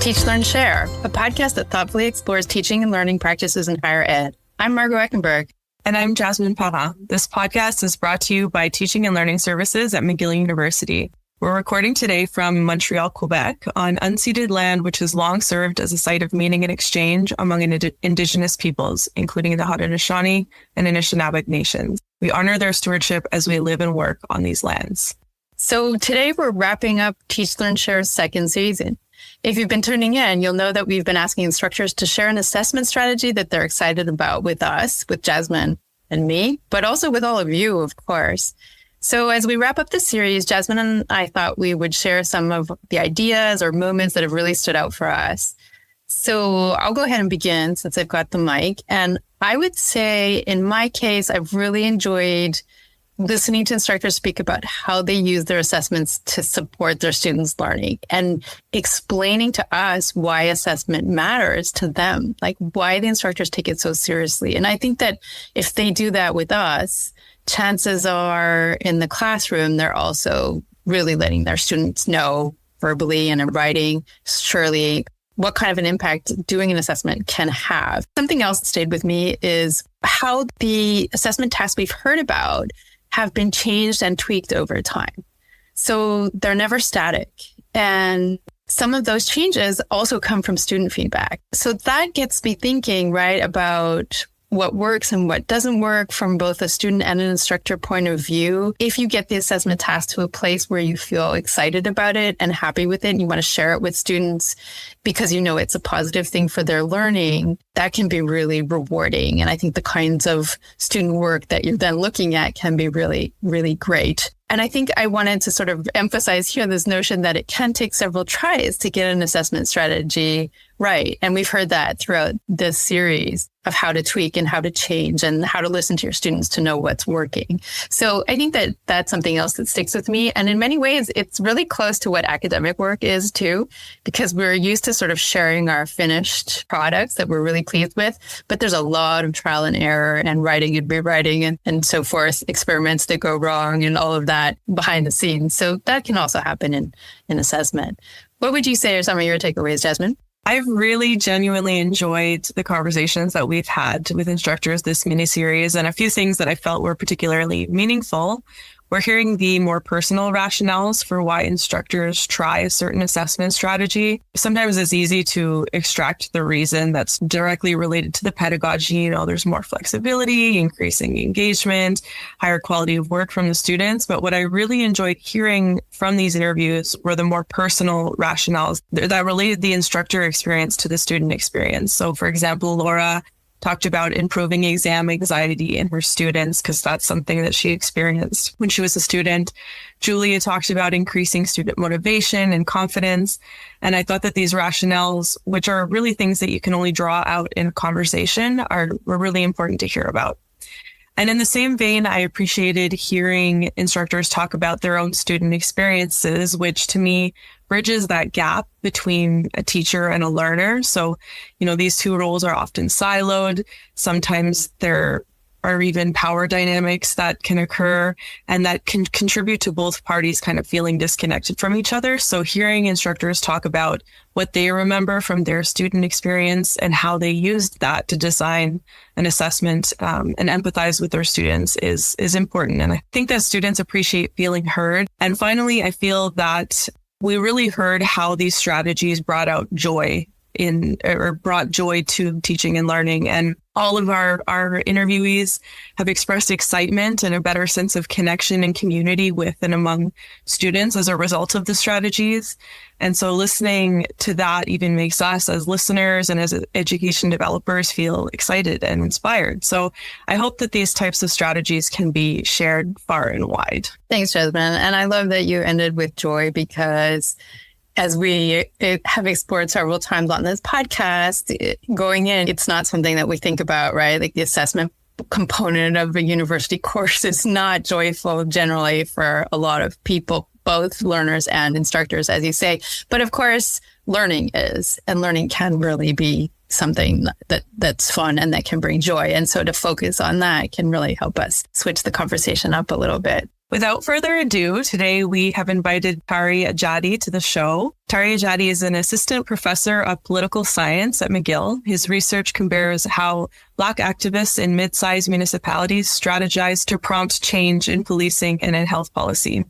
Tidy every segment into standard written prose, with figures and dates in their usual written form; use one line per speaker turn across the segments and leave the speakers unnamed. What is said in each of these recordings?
Teach, Learn, Share, a podcast that thoughtfully explores teaching and learning practices in higher ed. I'm Margot Eckenberg.
And I'm Jasmine Parra. This podcast is brought to you by Teaching and Learning Services at McGill University. We're recording today from Montreal, Quebec, on unceded land which has long served as a site of meaning and exchange among Indigenous peoples, including the Haudenosaunee and Anishinaabe nations. We honor their stewardship as we live and work on these lands.
So today we're wrapping up Teach, Learn, Share's second season. If you've been tuning in, you'll know that we've been asking instructors to share an assessment strategy that they're excited about with us, with Jasmine and me, but also with all of you, of course. So as we wrap up the series, Jasmine and I thought we would share some of the ideas or moments that have really stood out for us. So I'll go ahead and begin since I've got the mic. And I would say in my case, I've really enjoyed listening to instructors speak about how they use their assessments to support their students' learning and explaining to us why assessment matters to them, like why the instructors take it so seriously. And I think that if they do that with us, chances are in the classroom, they're also really letting their students know verbally and in writing, surely, what kind of an impact doing an assessment can have. Something else that stayed with me is how the assessment tasks we've heard about have been changed and tweaked over time. So they're never static. And some of those changes also come from student feedback. So that gets me thinking, right, about what works and what doesn't work from both a student and an instructor point of view. If you get the assessment task to a place where you feel excited about it and happy with it, and you want to share it with students because you know it's a positive thing for their learning, that can be really rewarding. And I think the kinds of student work that you're then looking at can be really, really great. And I think I wanted to sort of emphasize here this notion that it can take several tries to get an assessment strategy right. And we've heard that throughout this series of how to tweak and how to change and how to listen to your students to know what's working. So I think that that's something else that sticks with me. And in many ways, it's really close to what academic work is too, because we're used to sort of sharing our finished products that we're really pleased with. But there's a lot of trial and error and writing and rewriting and so forth, experiments that go wrong and all of that behind the scenes. So that can also happen in assessment. What would you say are some of your takeaways, Jasmine?
I've really genuinely enjoyed the conversations that we've had with instructors this mini-series, and a few things that I felt were particularly meaningful. We're hearing the more personal rationales for why instructors try a certain assessment strategy. Sometimes it's easy to extract the reason that's directly related to the pedagogy. You know, there's more flexibility, increasing engagement, higher quality of work from the students. But what I really enjoyed hearing from these interviews were the more personal rationales that related the instructor experience to the student experience. So, for example, Laura talked about improving exam anxiety in her students because that's something that she experienced when she was a student. Julia talked about increasing student motivation and confidence. And I thought that these rationales, which are really things that you can only draw out in a conversation, were really important to hear about. And in the same vein, I appreciated hearing instructors talk about their own student experiences, which to me bridges that gap between a teacher and a learner. So, you know, these two roles are often siloed. Sometimes there are even power dynamics that can occur and that can contribute to both parties kind of feeling disconnected from each other. So hearing instructors talk about what they remember from their student experience and how they used that to design an assessment and empathize with their students is important. And I think that students appreciate feeling heard. And finally, I feel that we really heard how these strategies brought joy to teaching and learning. And all of our interviewees have expressed excitement and a better sense of connection and community with and among students as a result of the strategies. And so listening to that even makes us as listeners and as education developers feel excited and inspired. So I hope that these types of strategies can be shared far and wide.
Thanks, Jasmine. And I love that you ended with joy because as we have explored several times on this podcast, going in, it's not something that we think about, right? Like the assessment component of a university course is not joyful generally for a lot of people, both learners and instructors, as you say. But of course, learning is, and learning can really be something that's fun and that can bring joy. And so to focus on that can really help us switch the conversation up a little bit.
Without further ado, today we have invited Tari Ajadi to the show. Tari Ajadi is an assistant professor of political science at McGill. His research compares how Black activists in mid-sized municipalities strategize to prompt change in policing and in health policy.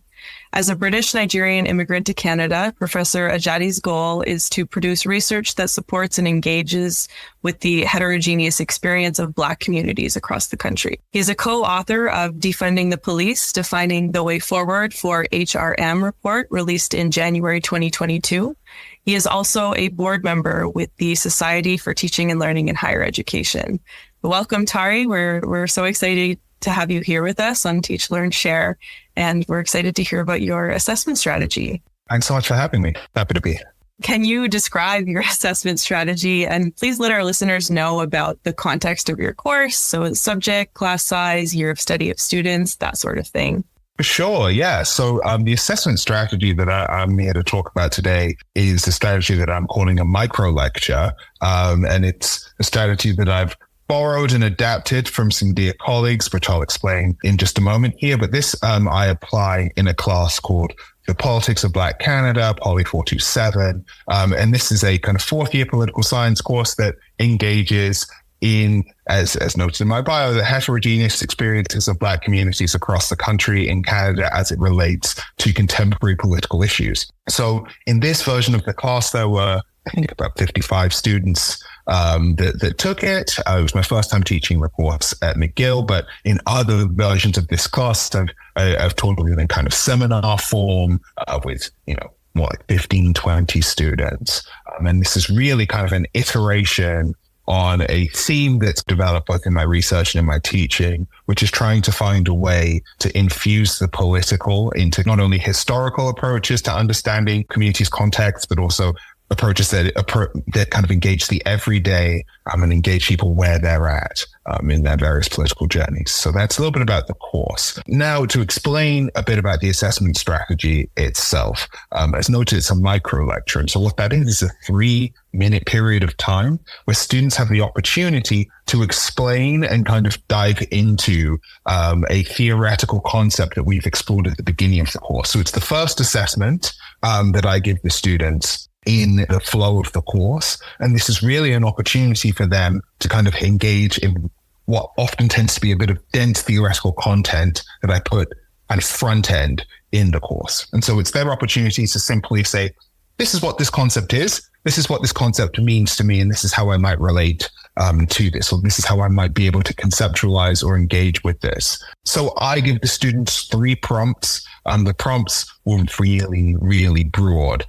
As a British-Nigerian immigrant to Canada, Professor Ajadi's goal is to produce research that supports and engages with the heterogeneous experience of Black communities across the country. He is a co-author of Defunding the Police, Defining the Way Forward for HRM report released in January 2022. He is also a board member with the Society for Teaching and Learning in Higher Education. Welcome, Tari. We're so excited to have you here with us on Teach, Learn, Share. And we're excited to hear about your assessment strategy.
Thanks so much for having me. Happy to be here.
Can you describe your assessment strategy? And please let our listeners know about the context of your course. So subject, class size, year of study of students, that sort of thing.
For sure, yeah. So the assessment strategy that I'm here to talk about today is the strategy that I'm calling a micro lecture. And it's a strategy that I've borrowed and adapted from some dear colleagues, which I'll explain in just a moment here. But this I apply in a class called The Politics of Black Canada, Poly 427. And this is a kind of fourth year political science course that engages in, as noted in my bio, the heterogeneous experiences of Black communities across the country in Canada as it relates to contemporary political issues. So in this version of the class, there were, I think, about 55 students that took it. It was my first time teaching the course at McGill, but in other versions of this class, I've taught it in kind of seminar form with, more like 15, 20 students. And this is really kind of an iteration on a theme that's developed both in my research and in my teaching, which is trying to find a way to infuse the political into not only historical approaches to understanding communities' context, but also approaches that kind of engage the everyday and engage people where they're at in their various political journeys. So that's a little bit about the course. Now, to explain a bit about the assessment strategy itself, as noted, it's a micro lecture. And so what that is a 3-minute period of time where students have the opportunity to explain and kind of dive into a theoretical concept that we've explored at the beginning of the course. So it's the first assessment that I give the students in the flow of the course. And this is really an opportunity for them to kind of engage in what often tends to be a bit of dense theoretical content that I put kind of front end in the course. And so it's their opportunity to simply say, this is what this concept is. This is what this concept means to me. And this is how I might relate to this, or this is how I might be able to conceptualize or engage with this. So I give the students 3 prompts. The prompts were really, really broad.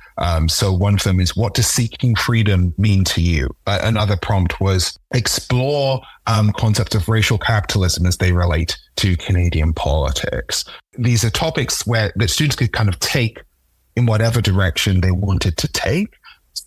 So one of them is, what does seeking freedom mean to you? Another prompt was, explore concepts of racial capitalism as they relate to Canadian politics. These are topics that students could kind of take in whatever direction they wanted to take,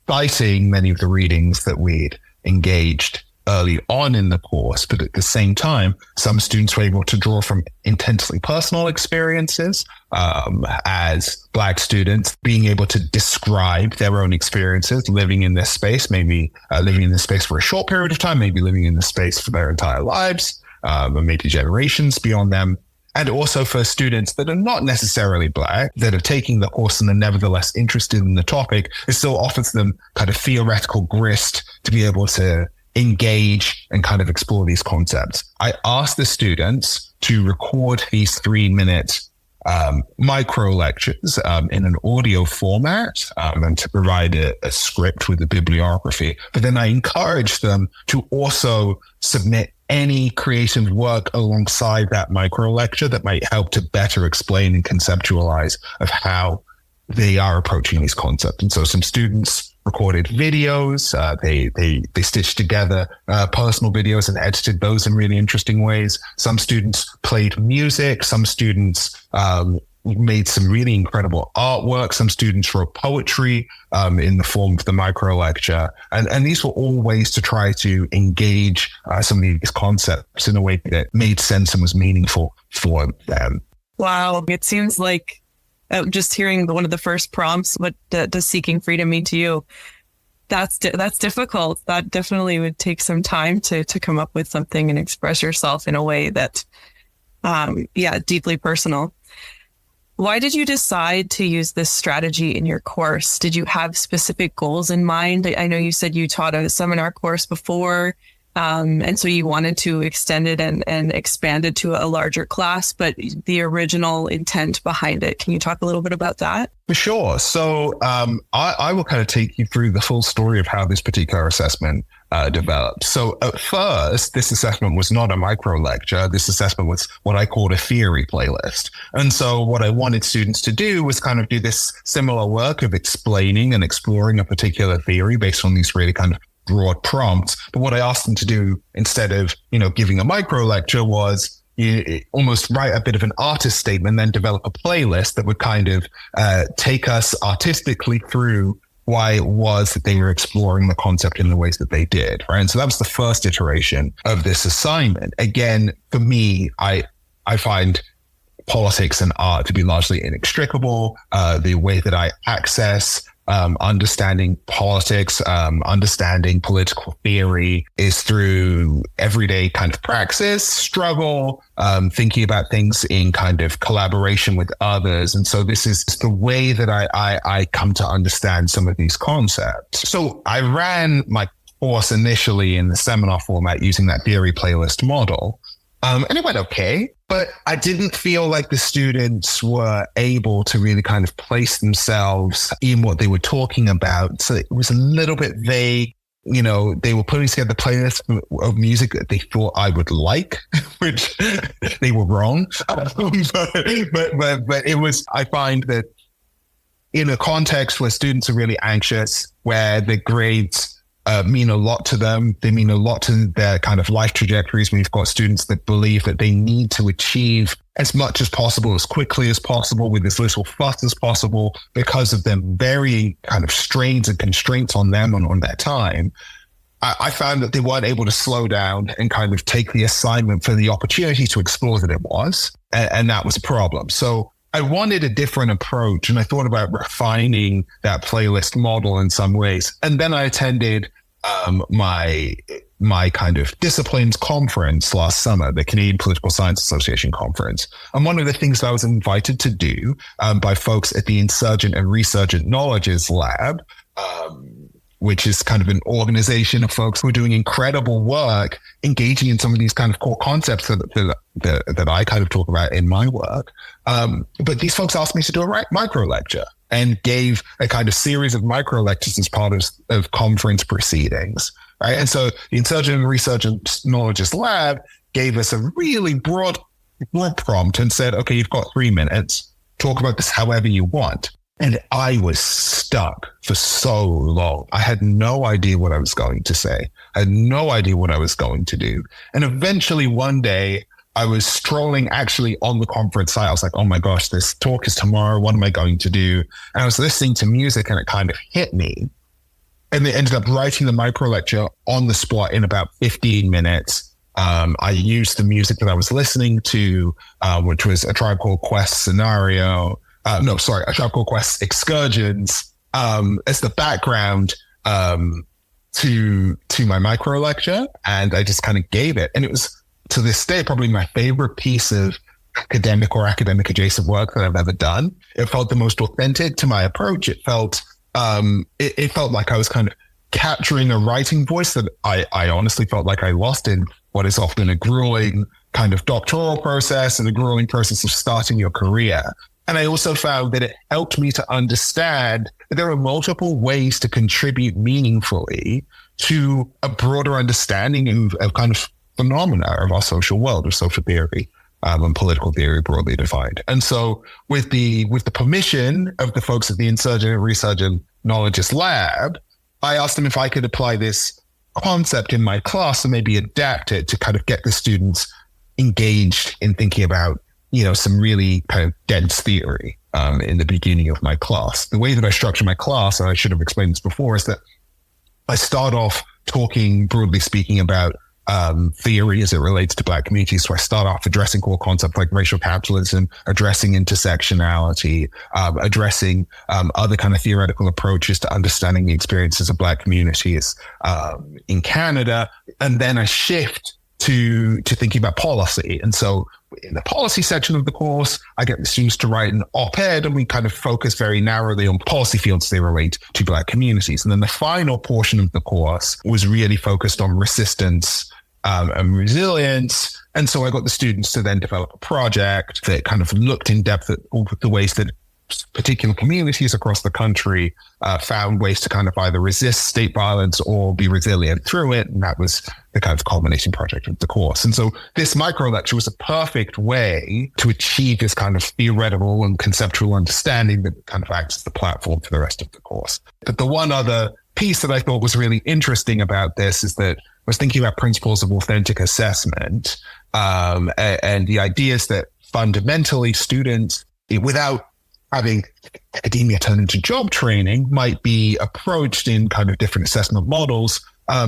citing many of the readings that we'd engaged early on in the course. But at the same time, some students were able to draw from intensely personal experiences as Black students, being able to describe their own experiences living in this space, maybe living in this space for a short period of time, maybe living in this space for their entire lives, or maybe generations beyond them. And also for students that are not necessarily Black, that are taking the course and are nevertheless interested in the topic, it still offers them kind of theoretical grist to be able to engage and kind of explore these concepts. I asked the students to record these 3-minute micro lectures in an audio format and to provide a script with a bibliography. But then I encouraged them to also submit any creative work alongside that micro lecture that might help to better explain and conceptualize of how they are approaching these concepts. And so some students recorded videos. They stitched together personal videos and edited those in really interesting ways. Some students played music. Some students made some really incredible artwork. Some students wrote poetry in the form of the micro lecture. And these were all ways to try to engage some of these concepts in a way that made sense and was meaningful for them.
Wow. It seems like just hearing one of the first prompts, what does seeking freedom mean to you? That's difficult. That definitely would take some time to come up with something and express yourself in a way that, deeply personal. Why did you decide to use this strategy in your course? Did you have specific goals in mind? I know you said you taught a seminar course before, and so you wanted to extend it and expand it to a larger class, but the original intent behind it, can you talk a little bit about that?
For sure. So I will kind of take you through the full story of how this particular assessment developed. So at first, this assessment was not a micro lecture. This assessment was what I called a theory playlist. And so what I wanted students to do was kind of do this similar work of explaining and exploring a particular theory based on these really kind of broad prompts. But what I asked them to do instead of, giving a micro lecture was you almost write a bit of an artist statement, then develop a playlist that would kind of take us artistically through why it was that they were exploring the concept in the ways that they did, right? And so that was the first iteration of this assignment. Again, for me, I find politics and art to be largely inextricable. The way that I access understanding politics, understanding political theory is through everyday kind of praxis, struggle, thinking about things in kind of collaboration with others. And so this is the way that I come to understand some of these concepts. So I ran my course initially in the seminar format using that theory playlist model. And it went okay, but I didn't feel like the students were able to really kind of place themselves in what they were talking about. So it was a little bit vague. They were putting together playlists of music that they thought I would like, which they were wrong. But it was, I find that in a context where students are really anxious, where the grades mean a lot to them. They mean a lot to their kind of life trajectories. We've got students that believe that they need to achieve as much as possible, as quickly as possible, with as little fuss as possible, because of their varying kind of strains and constraints on them and on their time. I found that they weren't able to slow down and kind of take the assignment for the opportunity to explore that it was. And that was a problem. So I wanted a different approach, and I thought about refining that playlist model in some ways. And then I attended my kind of disciplines conference last summer, the Canadian Political Science Association conference. And one of the things that I was invited to do by folks at the Insurgent and Resurgent Knowledges Lab, which is kind of an organization of folks who are doing incredible work, engaging in some of these kind of core concepts that I kind of talk about in my work. But these folks asked me to do a micro lecture and gave a kind of series of micro lectures as part of conference proceedings, right? And so the Insurgent and Resurgent Knowledges Lab gave us a really broad prompt and said, okay, you've got 3 minutes, talk about this however you want. And I was stuck for so long. I had no idea what I was going to say. I had no idea what I was going to do. And eventually one day I was strolling actually on the conference site. I was like, oh my gosh, this talk is tomorrow. What am I going to do? And I was listening to music and it kind of hit me. And they ended up writing the micro lecture on the spot in about 15 minutes. I used the music that I was listening to, which was A Tribe Called Quest Scenario. A Tribe Called Quest Excursions, as the background to my micro lecture. And I just kind of gave it. And it was, to this day, probably my favorite piece of academic or academic adjacent work that I've ever done. It felt the most authentic to my approach. It felt, it felt like I was kind of capturing a writing voice that I honestly felt like I lost in what is often a grueling kind of doctoral process and a grueling process of starting your career. And I also found that it helped me to understand that there are multiple ways to contribute meaningfully to a broader understanding of kind of phenomena of our social world, of social theory and political theory broadly defined. And so with the permission of the folks at the Insurgent and Resurgent Knowledges Lab, I asked them if I could apply this concept in my class and maybe adapt it to kind of get the students engaged in thinking about some really kind of dense theory in the beginning of my class. The way that I structure my class, and I should have explained this before, is that I start off talking, broadly speaking, about theory as it relates to Black communities. So I start off addressing core concepts like racial capitalism, addressing intersectionality, addressing other kind of theoretical approaches to understanding the experiences of Black communities in Canada. And then I shift to thinking about policy. And so in the policy section of the course, I get the students to write an op-ed, and we kind of focus very narrowly on policy fields they relate to Black communities. And then the final portion of the course was really focused on resistance and resilience. And so I got the students to then develop a project that kind of looked in depth at all the ways that particular communities across the country found ways to kind of either resist state violence or be resilient through it. And that was the kind of culminating project of the course. And so this micro lecture was a perfect way to achieve this kind of theoretical and conceptual understanding that kind of acts as the platform for the rest of the course. But the one other piece that I thought was really interesting about this is that I was thinking about principles of authentic assessment and the ideas that fundamentally students, without having academia turn into job training, might be approached in kind of different assessment models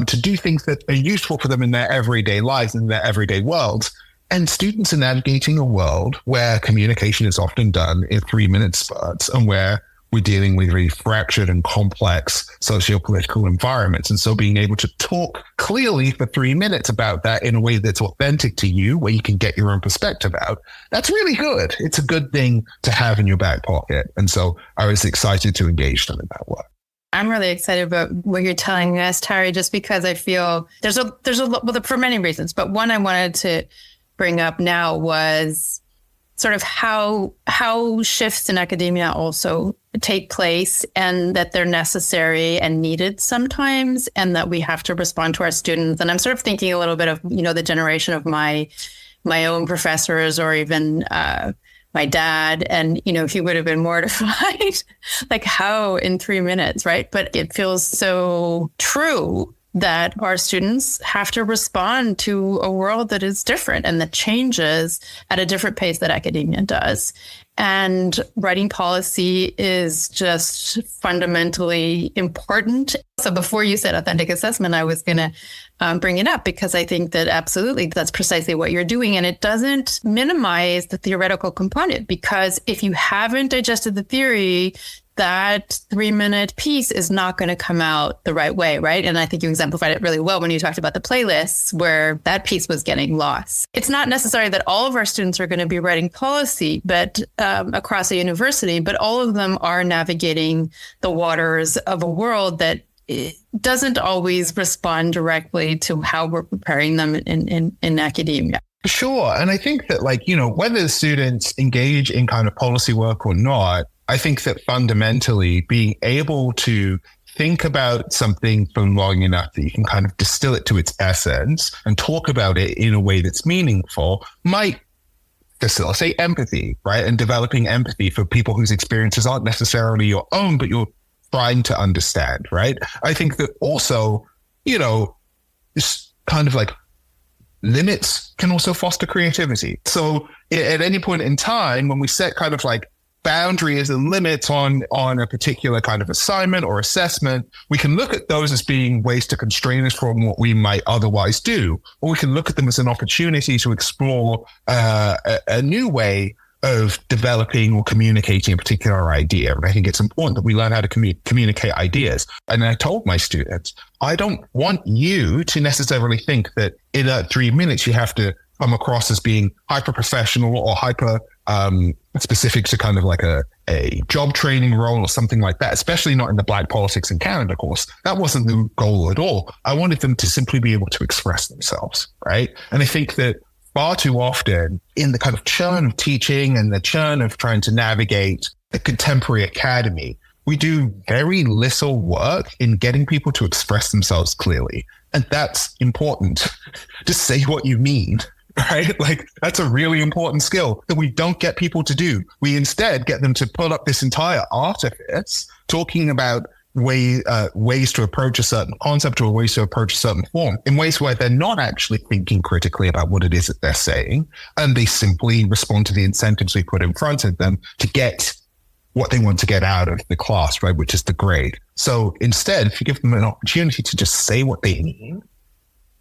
to do things that are useful for them in their everyday lives, in their everyday worlds. And students are navigating a world where communication is often done in 3-minute spurts and where we're dealing with really fractured and complex socio-political environments. And so being able to talk clearly for 3 minutes about that in a way that's authentic to you, where you can get your own perspective out, that's really good. It's a good thing to have in your back pocket. And so I was excited to engage them in that work.
I'm really excited about what you're telling us, Tari, just because I feel there's a lot, well, for many reasons, but one I wanted to bring up now was sort of how shifts in academia also take place, and that they're necessary and needed sometimes, and that we have to respond to our students. And I'm sort of thinking a little bit of, the generation of my own professors, or even my dad, and, he would have been mortified, like how in 3 minutes, right? But it feels so true that our students have to respond to a world that is different and that changes at a different pace that academia does. And writing policy is just fundamentally important. So before you said authentic assessment, I was going to bring it up, because I think that absolutely that's precisely what you're doing. And it doesn't minimize the theoretical component, because if you haven't digested the theory, that 3-minute piece is not going to come out the right way, right? And I think you exemplified it really well when you talked about the playlists, where that piece was getting lost. It's not necessary that all of our students are going to be writing policy, but across a university, but all of them are navigating the waters of a world that doesn't always respond directly to how we're preparing them in academia.
Sure. And I think that, whether the students engage in kind of policy work or not, I think that fundamentally being able to think about something for long enough that you can kind of distill it to its essence and talk about it in a way that's meaningful might facilitate empathy, right? And developing empathy for people whose experiences aren't necessarily your own, but you're trying to understand, right? I think that also, just kind of like limits can also foster creativity. So at any point in time, when we set kind of like boundaries and limits on a particular kind of assignment or assessment, we can look at those as being ways to constrain us from what we might otherwise do, or we can look at them as an opportunity to explore a new way of developing or communicating a particular idea. And I think it's important that we learn how to communicate ideas. And I told my students, I don't want you to necessarily think that in that 3 minutes you have to come across as being hyper professional or hyper specific to kind of like a job training role or something like that, especially not in the Black Politics in Canada course. That wasn't the goal at all. I wanted them to simply be able to express themselves, right? And I think that far too often in the kind of churn of teaching and the churn of trying to navigate the contemporary academy, we do very little work in getting people to express themselves clearly. And that's important. Just say what you mean. Right? Like, that's a really important skill that we don't get people to do. We instead get them to put up this entire artifice talking about ways to approach a certain concept or ways to approach a certain form in ways where they're not actually thinking critically about what it is that they're saying. And they simply respond to the incentives we put in front of them to get what they want to get out of the class, right? Which is the grade. So instead, if you give them an opportunity to just say what they mean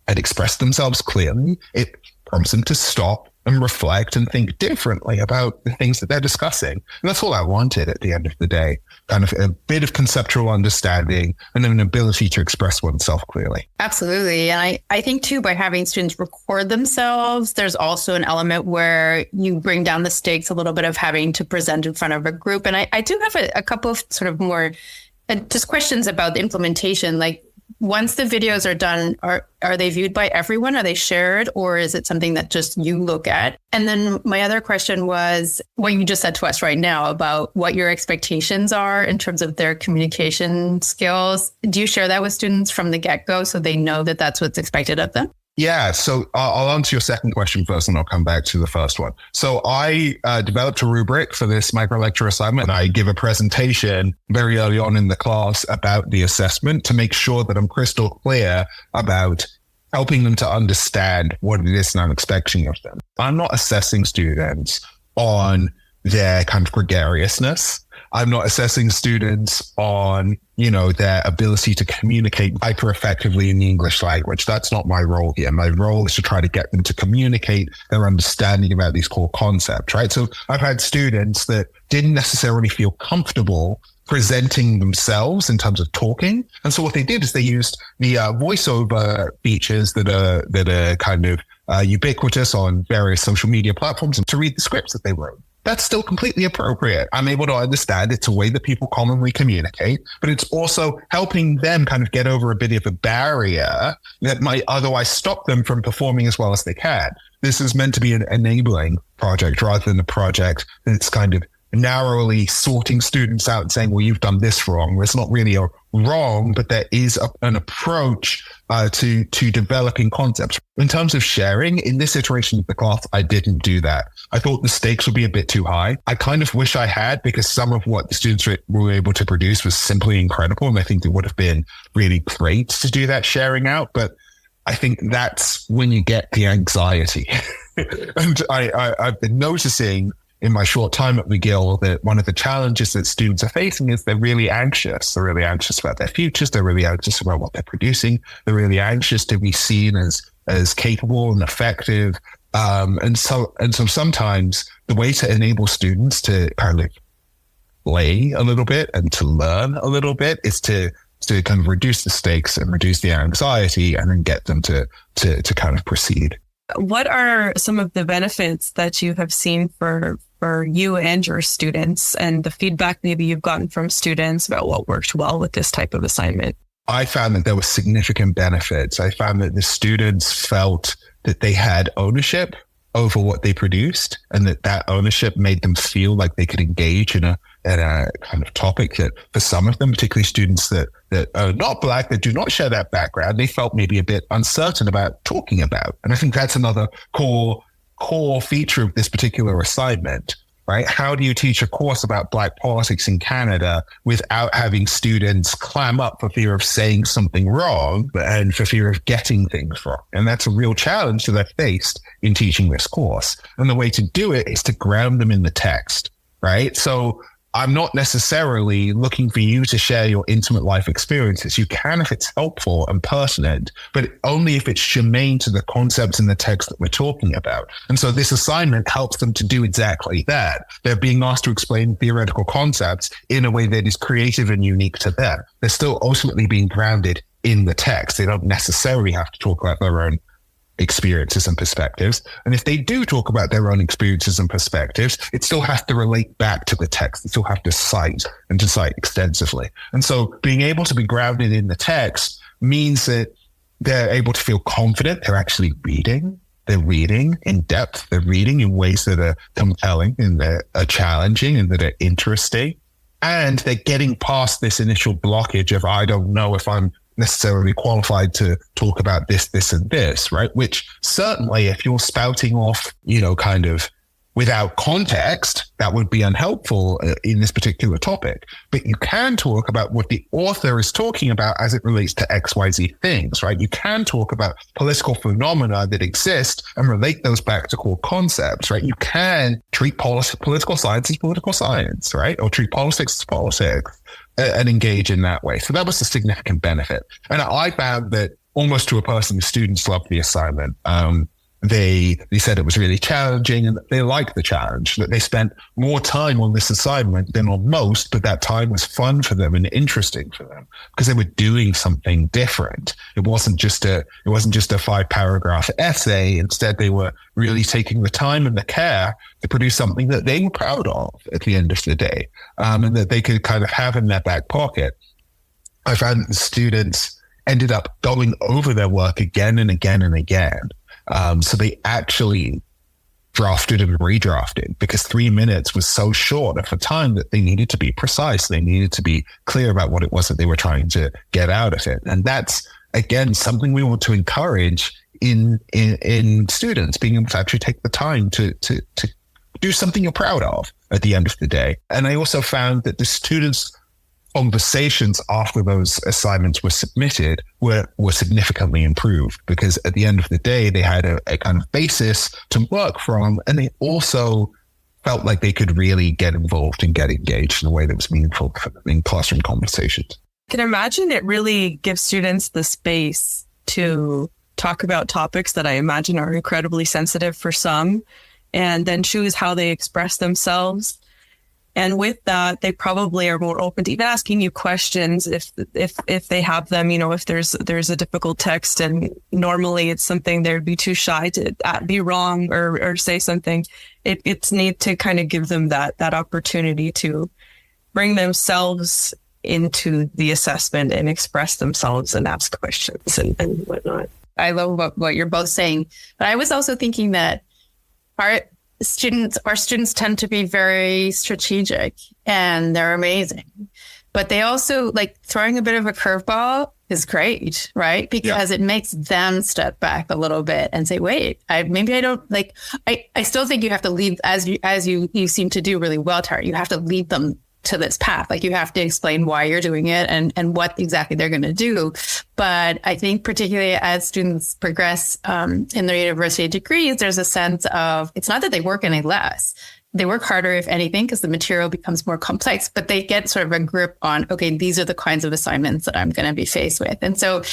and express themselves clearly, it prompts them to stop and reflect and think differently about the things that they're discussing. And that's all I wanted at the end of the day, kind of a bit of conceptual understanding and an ability to express oneself clearly.
Absolutely. And I think too, by having students record themselves, there's also an element where you bring down the stakes a little bit of having to present in front of a group. And I do have a couple of sort of more just questions about the implementation. Like, once the videos are done, are they viewed by everyone? Are they shared, or is it something that just you look at? And then my other question was what you just said to us right now about what your expectations are in terms of their communication skills. Do you share that with students from the get-go so they know that that's what's expected of them?
Yeah, so I'll answer your second question first, and I'll come back to the first one. So I developed a rubric for this micro lecture assignment, and I give a presentation very early on in the class about the assessment to make sure that I'm crystal clear about helping them to understand what it is that I'm expecting of them. I'm not assessing students on their kind of gregariousness. I'm not assessing students on, their ability to communicate hyper effectively in the English language. That's not my role here. My role is to try to get them to communicate their understanding about these core concepts, right? So I've had students that didn't necessarily feel comfortable presenting themselves in terms of talking. And so what they did is they used the voiceover features that are kind of ubiquitous on various social media platforms to read the scripts that they wrote. That's still completely appropriate. I'm able to understand it's a way that people commonly communicate, but it's also helping them kind of get over a bit of a barrier that might otherwise stop them from performing as well as they can. This is meant to be an enabling project rather than a project that's kind of narrowly sorting students out and saying, well, you've done this wrong. There's not really a wrong, but there is an approach to developing concepts. In terms of sharing, in this iteration of the class, I didn't do that. I thought the stakes would be a bit too high. I kind of wish I had, because some of what the students were able to produce was simply incredible. And I think it would have been really great to do that sharing out. But I think that's when you get the anxiety. And I've been noticing in my short time at McGill that one of the challenges that students are facing is they're really anxious. They're really anxious about their futures. They're really anxious about what they're producing. They're really anxious to be seen as capable and effective. And so sometimes the way to enable students to kind of play a little bit and to learn a little bit is to kind of reduce the stakes and reduce the anxiety and then get them to kind of proceed.
What are some of the benefits that you have seen for you and your students, and the feedback maybe you've gotten from students about what worked well with this type of assignment?
I found that there were significant benefits. I found that the students felt that they had ownership over what they produced, and that ownership made them feel like they could engage in a kind of topic that for some of them, particularly students that are not Black, that do not share that background, they felt maybe a bit uncertain about talking about. And I think that's another core feature of this particular assignment, right? How do you teach a course about Black politics in Canada without having students clam up for fear of saying something wrong and for fear of getting things wrong? And that's a real challenge that I've faced in teaching this course. And the way to do it is to ground them in the text, right? So I'm not necessarily looking for you to share your intimate life experiences. You can if it's helpful and pertinent, but only if it's germane to the concepts in the text that we're talking about. And so this assignment helps them to do exactly that. They're being asked to explain theoretical concepts in a way that is creative and unique to them. They're still ultimately being grounded in the text. They don't necessarily have to talk about their own experiences and perspectives. And if they do talk about their own experiences and perspectives, it still has to relate back to the text. They still have to cite and to cite extensively. And so being able to be grounded in the text means that they're able to feel confident. They're actually reading. They're reading in depth. They're reading in ways that are compelling and that are challenging and that are interesting. And they're getting past this initial blockage of, I don't know if I'm necessarily qualified to talk about this, and this, right? Which certainly if you're spouting off, kind of without context, that would be unhelpful in this particular topic. But you can talk about what the author is talking about as it relates to XYZ things, right? You can talk about political phenomena that exist and relate those back to core concepts, right? You can treat political science as political science, right? Or treat politics as politics and engage in that way. So that was a significant benefit. And I found that almost to a person, the students loved the assignment. They said it was really challenging and that they liked the challenge, that they spent more time on this assignment than on most, but that time was fun for them and interesting for them because they were doing something different. It wasn't just a 5-paragraph essay. Instead, they were really taking the time and the care to produce something that they were proud of at the end of the day, and that they could kind of have in their back pocket. I found that the students ended up going over their work again and again and again. So they actually drafted and redrafted because 3 minutes was so short of a time that they needed to be precise. They needed to be clear about what it was that they were trying to get out of it. And that's, again, something we want to encourage in students, being able to actually take the time to do something you're proud of at the end of the day. And I also found that the students' conversations after those assignments were submitted were significantly improved because at the end of the day, they had a kind of basis to work from, and they also felt like they could really get involved and get engaged in a way that was meaningful for them in classroom conversations.
I can imagine it really gives students the space to talk about topics that I imagine are incredibly sensitive for some, and then choose how they express themselves. And with that, they probably are more open to even asking you questions if they have them, if there's a difficult text and normally it's something they'd be too shy to be wrong or say something. It's neat to kind of give them that opportunity to bring themselves into the assessment and express themselves and ask questions and whatnot.
I love what you're both saying, but I was also thinking that our students tend to be very strategic and they're amazing, but they also like throwing a bit of a curveball is great, right? Because it makes them step back a little bit and say, wait, I still think you have to lead as you seem to do really well, Tari. You have to lead them to this path. Like you have to explain why you're doing it and what exactly they're going to do. But I think particularly as students progress in their university degrees, there's a sense of, it's not that they work any less. They work harder, if anything, because the material becomes more complex, but they get sort of a grip on, okay, these are the kinds of assignments that I'm going to be faced with. And so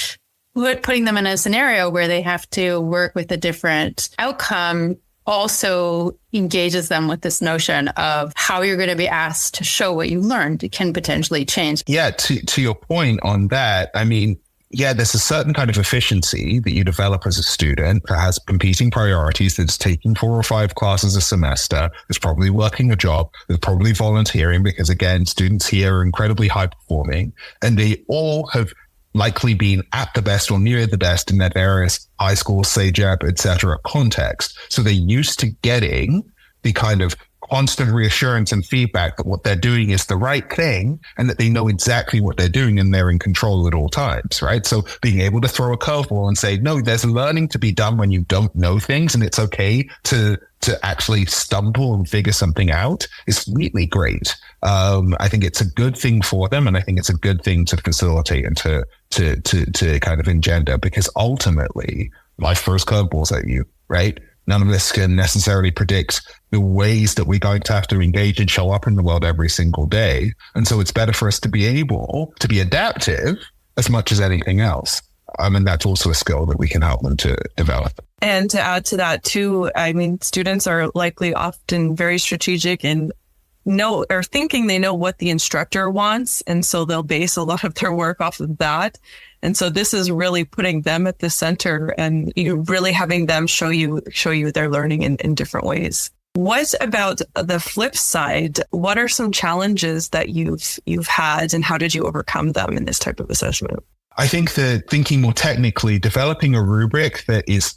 putting them in a scenario where they have to work with a different outcome also engages them with this notion of how you're going to be asked to show what you learned. It can potentially change.
Yeah, to your point on that, I mean, there's a certain kind of efficiency that you develop as a student that has competing priorities, that's taking 4 or 5 classes a semester, that's probably working a job, that's probably volunteering, because again, students here are incredibly high performing, and they all have likely been at the best or near the best in their various high school, SAGEP, etc. context. So they're used to getting the kind of constant reassurance and feedback that what they're doing is the right thing and that they know exactly what they're doing and they're in control at all times, right? So being able to throw a curveball and say, no, there's learning to be done when you don't know things and it's okay to actually stumble and figure something out is really great. I think it's a good thing for them, and I think it's a good thing to facilitate and to kind of engender, because ultimately life throws curveballs at you, right? None of this can necessarily predict the ways that we're going to have to engage and show up in the world every single day. And so it's better for us to be able to be adaptive as much as anything else. And that's also a skill that we can help them to develop.
And to add to that too, I mean, students are likely often very strategic and thinking they know what the instructor wants. And so they'll base a lot of their work off of that. And so this is really putting them at the center and really having them show you their learning in different ways. What about the flip side? What are some challenges that you've had and how did you overcome them in this type of assessment?
I think that thinking more technically, developing a rubric that is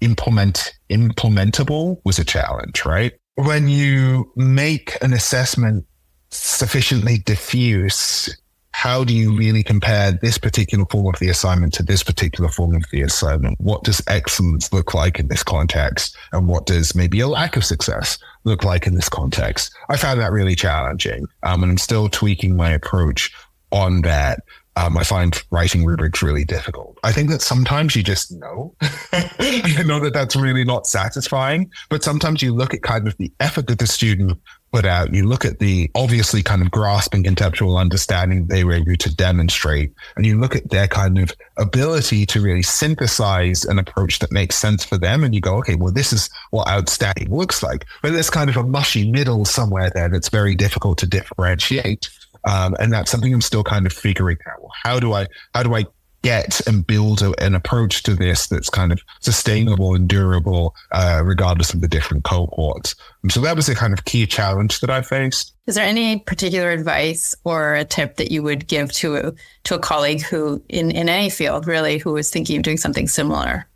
implementable was a challenge, right? When you make an assessment sufficiently diffuse, how do you really compare this particular form of the assignment to this particular form of the assignment? What does excellence look like in this context? And what does maybe a lack of success look like in this context? I found that really challenging. And I'm still tweaking my approach on that. I find writing rubrics really difficult. I think that sometimes you just know. I know that that's really not satisfying, but sometimes you look at kind of the effort that the student put out. You look at the obviously kind of grasping conceptual understanding they were able to demonstrate, and you look at their kind of ability to really synthesize an approach that makes sense for them. And you go, okay, well, this is what outstanding looks like. But there's kind of a mushy middle somewhere there that's very difficult to differentiate. And that's something I'm still kind of figuring out. How do I get and build an approach to this that's kind of sustainable and durable, regardless of the different cohorts? And so that was a kind of key challenge that I faced.
Is there any particular advice or a tip that you would give to a colleague who in any field really who is thinking of doing something similar?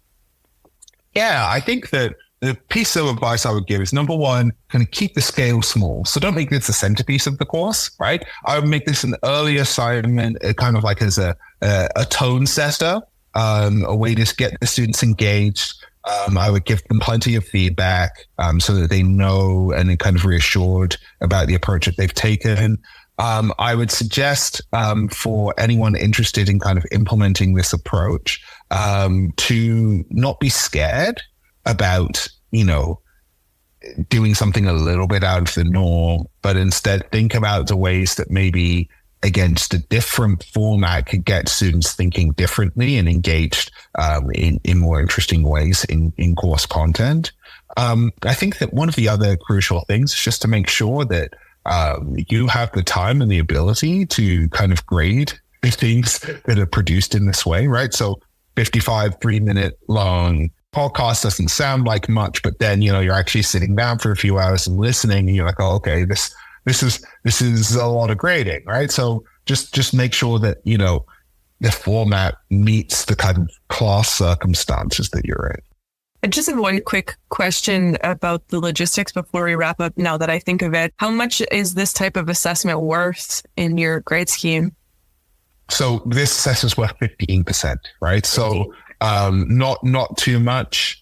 Yeah, I think that the piece of advice I would give is, number one, kind of keep the scale small. So don't make this the centerpiece of the course, right? I would make this an early assignment, kind of like as a tone setter, a way to get the students engaged. I would give them plenty of feedback so that they know and are kind of reassured about the approach that they've taken. I would suggest for anyone interested in kind of implementing this approach to not be scared about, doing something a little bit out of the norm, but instead think about the ways that maybe against a different format could get students thinking differently and engaged in more interesting ways in course content. I think that one of the other crucial things is just to make sure that you have the time and the ability to kind of grade the things that are produced in this way, right? So 55 3-minute long podcast doesn't sound like much, but then, you're actually sitting down for a few hours and listening, and you're like, oh, okay, this is a lot of grading, right? So just make sure that, the format meets the kind of class circumstances that you're in.
I just have one quick question about the logistics before we wrap up, now that I think of it. How much is this type of assessment worth in your grade scheme?
So this assessment's worth 15%, right? So not too much,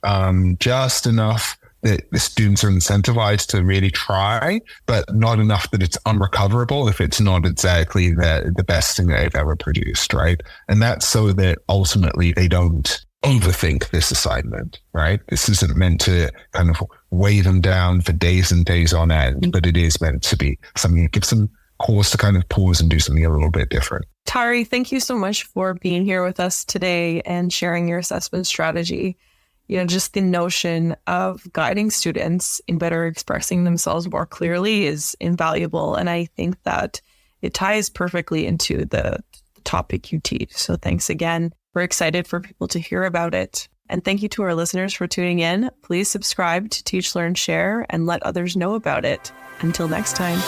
just enough that the students are incentivized to really try, but not enough that it's unrecoverable if it's not exactly the best thing they've ever produced, right? And that's so that ultimately they don't overthink this assignment, right? This isn't meant to kind of weigh them down for days and days on end, but it is meant to be something that gives them cause to kind of pause and do something a little bit different.
Tari, thank you so much for being here with us today and sharing your assessment strategy. Just the notion of guiding students in better expressing themselves more clearly is invaluable. And I think that it ties perfectly into the topic you teach. So thanks again. We're excited for people to hear about it. And thank you to our listeners for tuning in. Please subscribe to Teach, Learn, Share and let others know about it. Until next time.